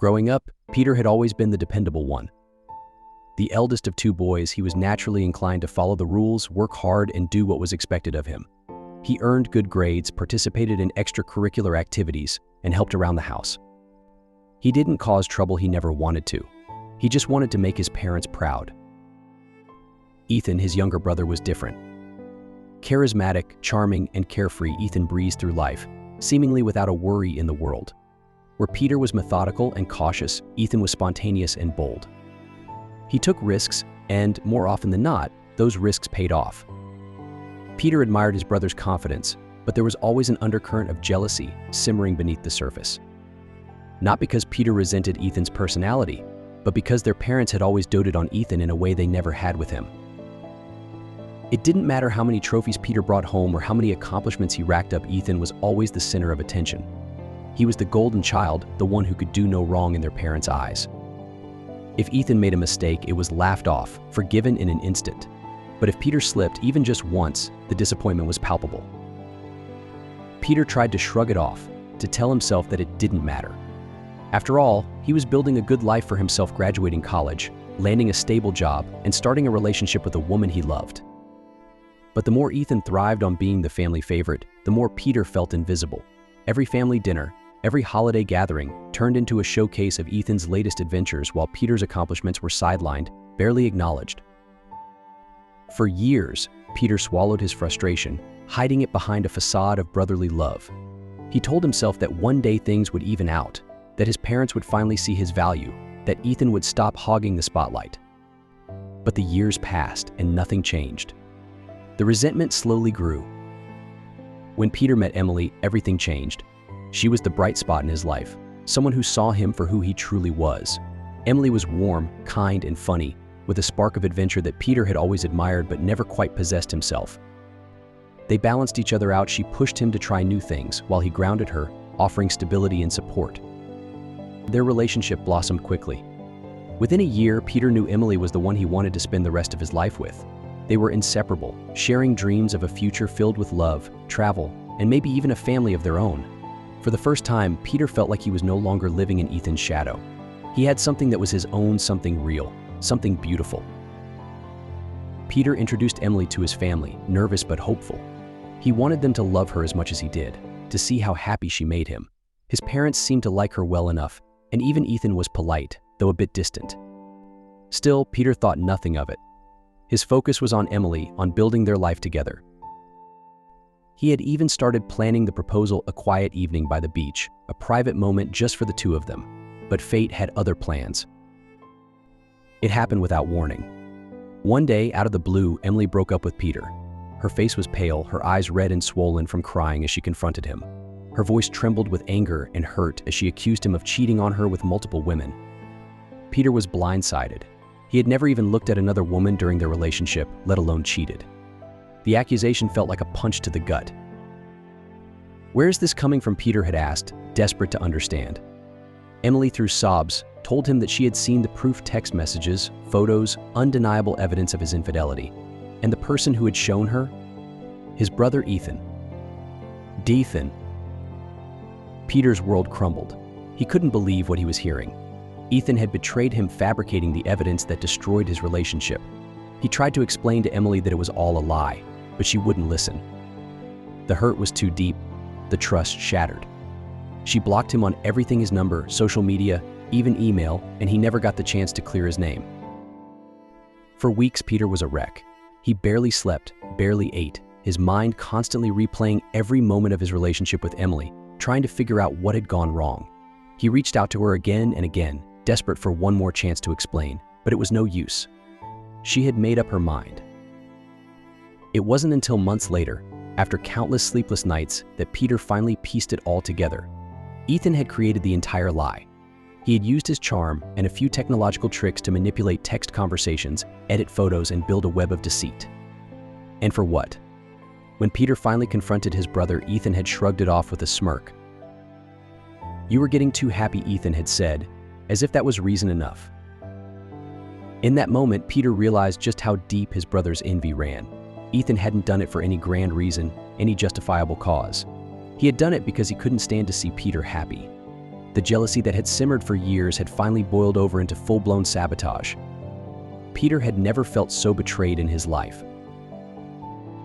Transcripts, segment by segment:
Growing up, Peter had always been the dependable one. The eldest of two boys, he was naturally inclined to follow the rules, work hard, and do what was expected of him. He earned good grades, participated in extracurricular activities, and helped around the house. He didn't cause trouble he never wanted to. He just wanted to make his parents proud. Ethan, his younger brother, was different. Charismatic, charming, and carefree, Ethan breezed through life, seemingly without a worry in the world. Where Peter was methodical and cautious, Ethan was spontaneous and bold. He took risks, and more often than not, those risks paid off. Peter admired his brother's confidence, but there was always an undercurrent of jealousy simmering beneath the surface. Not because Peter resented Ethan's personality, but because their parents had always doted on Ethan in a way they never had with him. It didn't matter how many trophies Peter brought home or how many accomplishments he racked up, Ethan was always the center of attention. He was the golden child, the one who could do no wrong in their parents' eyes. If Ethan made a mistake, it was laughed off, forgiven in an instant. But if Peter slipped even just once, the disappointment was palpable. Peter tried to shrug it off, to tell himself that it didn't matter. After all, he was building a good life for himself, graduating college, landing a stable job, and starting a relationship with a woman he loved. But the more Ethan thrived on being the family favorite, the more Peter felt invisible. Every family dinner, every holiday gathering turned into a showcase of Ethan's latest adventures, while Peter's accomplishments were sidelined, barely acknowledged. For years, Peter swallowed his frustration, hiding it behind a facade of brotherly love. He told himself that one day things would even out, that his parents would finally see his value, that Ethan would stop hogging the spotlight. But the years passed and nothing changed. The resentment slowly grew. When Peter met Emily, everything changed. She was the bright spot in his life, someone who saw him for who he truly was. Emily was warm, kind, and funny, with a spark of adventure that Peter had always admired but never quite possessed himself. They balanced each other out. She pushed him to try new things, while he grounded her, offering stability and support. Their relationship blossomed quickly. Within a year, Peter knew Emily was the one he wanted to spend the rest of his life with. They were inseparable, sharing dreams of a future filled with love, travel, and maybe even a family of their own. For the first time, Peter felt like he was no longer living in Ethan's shadow. He had something that was his own, something real, something beautiful. Peter introduced Emily to his family, nervous but hopeful. He wanted them to love her as much as he did, to see how happy she made him. His parents seemed to like her well enough, and even Ethan was polite, though a bit distant. Still, Peter thought nothing of it. His focus was on Emily, on building their life together. He had even started planning the proposal, a quiet evening by the beach, a private moment just for the two of them. But fate had other plans. It happened without warning. One day, out of the blue, Emily broke up with Peter. Her face was pale, her eyes red and swollen from crying as she confronted him. Her voice trembled with anger and hurt as she accused him of cheating on her with multiple women. Peter was blindsided. He had never even looked at another woman during their relationship, let alone cheated. The accusation felt like a punch to the gut. "Where is this coming from?" Peter had asked, desperate to understand. Emily, through sobs, told him that she had seen the proof: text messages, photos, undeniable evidence of his infidelity. And the person who had shown her? His brother Ethan. Ethan. Peter's world crumbled. He couldn't believe what he was hearing. Ethan had betrayed him, fabricating the evidence that destroyed his relationship. He tried to explain to Emily that it was all a lie, but she wouldn't listen. The hurt was too deep, the trust shattered. She blocked him on everything: his number, social media, even email, and he never got the chance to clear his name. For weeks, Peter was a wreck. He barely slept, barely ate, his mind constantly replaying every moment of his relationship with Emily, trying to figure out what had gone wrong. He reached out to her again and again, desperate for one more chance to explain, but it was no use. She had made up her mind. It wasn't until months later, after countless sleepless nights, that Peter finally pieced it all together. Ethan had created the entire lie. He had used his charm and a few technological tricks to manipulate text conversations, edit photos, and build a web of deceit. And for what? When Peter finally confronted his brother, Ethan had shrugged it off with a smirk. "You were getting too happy," Ethan had said, as if that was reason enough. In that moment, Peter realized just how deep his brother's envy ran. Ethan hadn't done it for any grand reason, any justifiable cause. He had done it because he couldn't stand to see Peter happy. The jealousy that had simmered for years had finally boiled over into full-blown sabotage. Peter had never felt so betrayed in his life.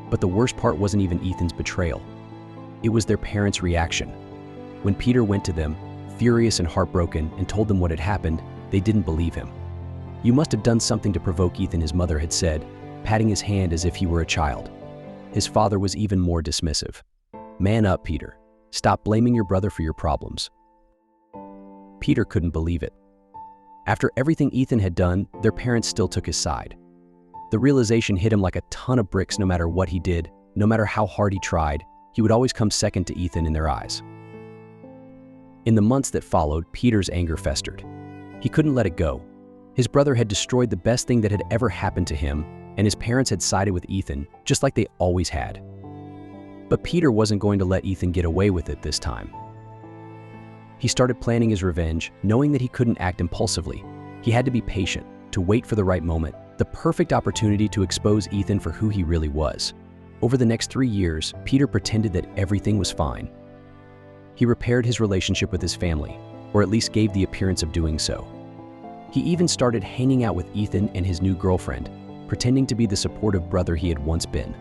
But the worst part wasn't even Ethan's betrayal. It was their parents' reaction. When Peter went to them, furious and heartbroken, and told them what had happened, they didn't believe him. "You must have done something to provoke Ethan," his mother had said, patting his hand as if he were a child. His father was even more dismissive. "Man up, Peter. Stop blaming your brother for your problems." Peter couldn't believe it. After everything Ethan had done, their parents still took his side. The realization hit him like a ton of bricks. No matter what he did, no matter how hard he tried, he would always come second to Ethan in their eyes. In the months that followed, Peter's anger festered. He couldn't let it go. His brother had destroyed the best thing that had ever happened to him, and his parents had sided with Ethan, just like they always had. But Peter wasn't going to let Ethan get away with it this time. He started planning his revenge, knowing that he couldn't act impulsively. He had to be patient, to wait for the right moment, the perfect opportunity to expose Ethan for who he really was. Over the next 3 years, Peter pretended that everything was fine. He repaired his relationship with his family, or at least gave the appearance of doing so. He even started hanging out with Ethan and his new girlfriend, pretending to be the supportive brother he had once been.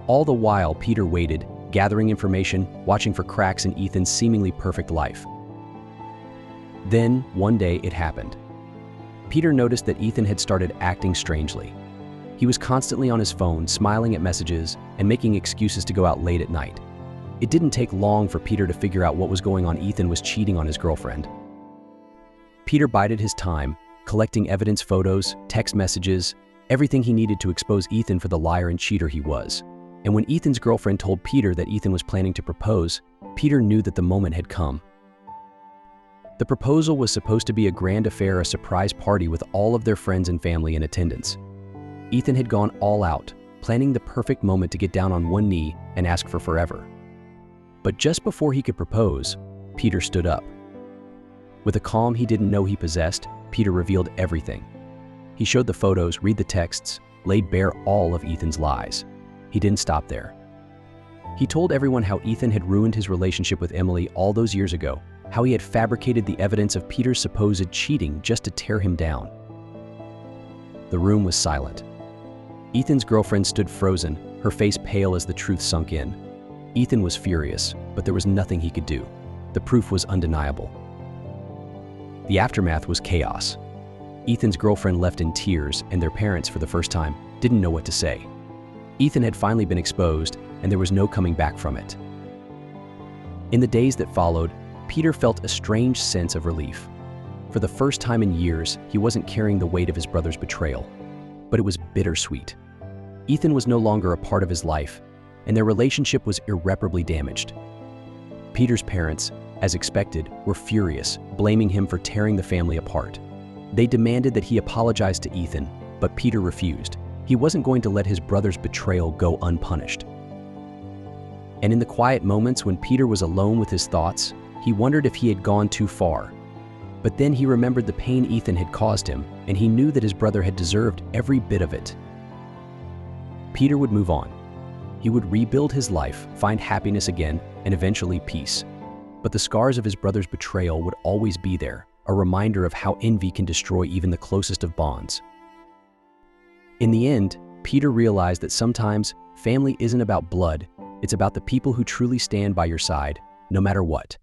All the while, Peter waited, gathering information, watching for cracks in Ethan's seemingly perfect life. Then, one day, it happened. Peter noticed that Ethan had started acting strangely. He was constantly on his phone, smiling at messages and making excuses to go out late at night. It didn't take long for Peter to figure out what was going on. Ethan was cheating on his girlfriend. Peter bided his time, collecting evidence, photos, text messages, everything he needed to expose Ethan for the liar and cheater he was. And when Ethan's girlfriend told Peter that Ethan was planning to propose, Peter knew that the moment had come. The proposal was supposed to be a grand affair, a surprise party with all of their friends and family in attendance. Ethan had gone all out, planning the perfect moment to get down on one knee and ask for forever. But just before he could propose, Peter stood up. With a calm he didn't know he possessed, Peter revealed everything. He showed the photos, read the texts, laid bare all of Ethan's lies. He didn't stop there. He told everyone how Ethan had ruined his relationship with Emily all those years ago, how he had fabricated the evidence of Peter's supposed cheating just to tear him down. The room was silent. Ethan's girlfriend stood frozen, her face pale as the truth sunk in. Ethan was furious, but there was nothing he could do. The proof was undeniable. The aftermath was chaos. Ethan's girlfriend left in tears, and their parents, for the first time, didn't know what to say. Ethan had finally been exposed, and there was no coming back from it. In the days that followed, Peter felt a strange sense of relief. For the first time in years, he wasn't carrying the weight of his brother's betrayal, but it was bittersweet. Ethan was no longer a part of his life, and their relationship was irreparably damaged. Peter's parents, as expected, were furious, blaming him for tearing the family apart. They demanded that he apologize to Ethan, but Peter refused. He wasn't going to let his brother's betrayal go unpunished. And in the quiet moments when Peter was alone with his thoughts, he wondered if he had gone too far. But then he remembered the pain Ethan had caused him, and he knew that his brother had deserved every bit of it. Peter would move on. He would rebuild his life, find happiness again, and eventually peace. But the scars of his brother's betrayal would always be there, a reminder of how envy can destroy even the closest of bonds. In the end, Peter realized that sometimes family isn't about blood, it's about the people who truly stand by your side, no matter what.